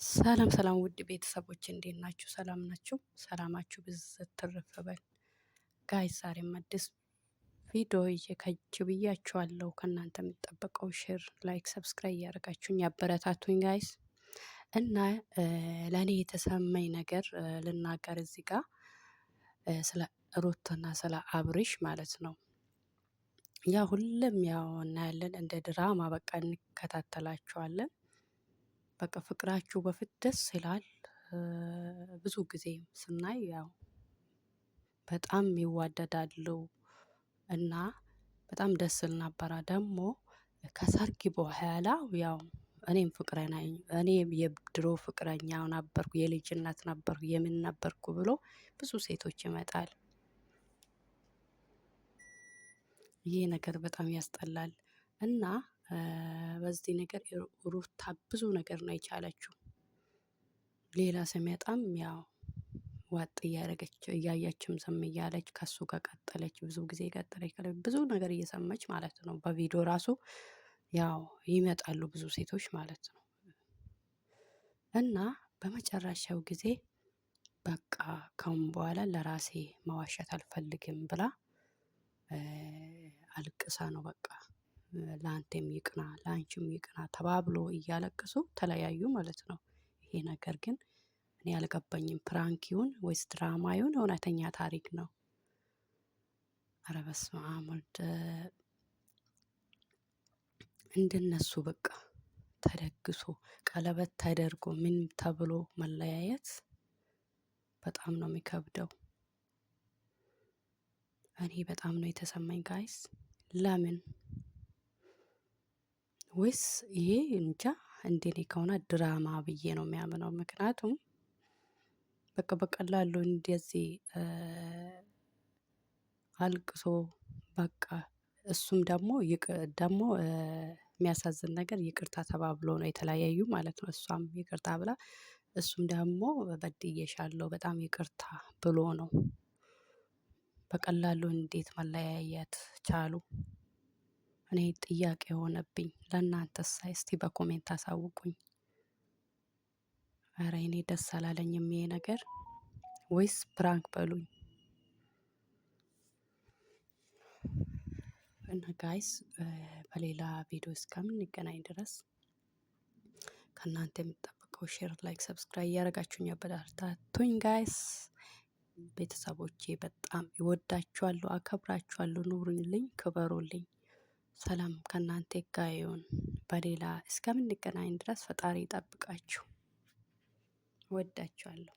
ሰላም ሰላም ውድ ቤተሰቦች እንዴት ናችሁ? ሰላም ናችሁ? ሰላማችሁ ብዝት ትርፍ በል። ጋይስ ዛሬም አዲስ ቪዲዮ ይዤ ከች ብያችኋለሁ። ከእናንተ የሚጠበቀው ሼር፣ ላይክ፣ ሰብስክራይብ እያደረጋችሁኝ ያበረታቱኝ ጋይስ። እና ለእኔ የተሰማኝ ነገር ልናገር እዚህ ጋር ስለ ሩታና ስለ አብርሽ ማለት ነው። ያ ሁሉም ያው እናያለን እንደ ድራማ በቃ እንከታተላቸዋለን። በቃ ፍቅራችሁ በፊት ደስ ይላል። ብዙ ጊዜ ስናይ ያው በጣም ይዋደዳሉ እና በጣም ደስ ይል ነበረ። ደግሞ ከሰርግ በኋላ ያው እኔም ፍቅረኛ እኔም የድሮ ፍቅረኛው ነበርኩ፣ የልጅነት ነበርኩ፣ የምን ነበርኩ ብሎ ብዙ ሴቶች ይመጣል። ይሄ ነገር በጣም ያስጠላል እና በዚህ ነገር ሩታ ብዙ ነገር ነው የቻለችው። ሌላ ሲመጣም ያው ዋጥ እያደረገች እያያችም ዝም እያለች ከሱ ጋር ቀጠለች። ብዙ ጊዜ ቀጠለች፣ ብዙ ነገር እየሰማች ማለት ነው። በቪዲዮ ራሱ ያው ይመጣሉ ብዙ ሴቶች ማለት ነው። እና በመጨረሻው ጊዜ በቃ ካሁን በኋላ ለራሴ መዋሸት አልፈልግም ብላ አልቅሳ ነው በቃ ለአንተም ይቅና ለአንቺም ይቅና ተባብሎ እያለቀሱ ተለያዩ ማለት ነው። ይሄ ነገር ግን እኔ አልገባኝም። ፕራንክ ይሁን ወይስ ድራማ ይሁን እውነተኛ ታሪክ ነው? ኧረ በስመ አብ ወልድ። እንደነሱ በቃ ተደግሶ ቀለበት ተደርጎ ምን ተብሎ መለያየት በጣም ነው የሚከብደው። እኔ በጣም ነው የተሰማኝ ጋይስ። ለምን ወይስ ይሄ እንጃ እንደኔ ከሆነ ድራማ ብዬ ነው የሚያምነው። ምክንያቱም በቃ በቀላሉ እንደዚህ አልቅሶ በቃ እሱም ደግሞ የሚያሳዝን ነገር ይቅርታ ተባብሎ ነው የተለያዩ ማለት ነው። እሷም ይቅርታ ብላ እሱም ደግሞ በድዬሻለሁ በጣም ይቅርታ ብሎ ነው። በቀላሉ እንዴት መለያየት ቻሉ? እኔ ጥያቄ ሆነብኝ። ለእናንተስ እስቲ በኮሜንት አሳውቁኝ። ኧረ እኔ ደስ አላለኝም ይሄ ነገር። ወይስ ፕራንክ በሉኝ። እና ጋይስ በሌላ ቪዲዮ እስከምንገናኝ ድረስ ከእናንተ የሚጠበቀው ሼር፣ ላይክ፣ ሰብስክራይብ እያደረጋችሁኝ አበረታቱኝ ጋይስ። ቤተሰቦቼ በጣም ይወዳችኋለሁ፣ አከብራችኋለሁ። ኑሩልኝ፣ ክበሩልኝ። ሰላም ከእናንተ ጋር ይሁን። በሌላ እስከምንገናኝ ድረስ ፈጣሪ ይጠብቃችሁ። እወዳችኋለሁ።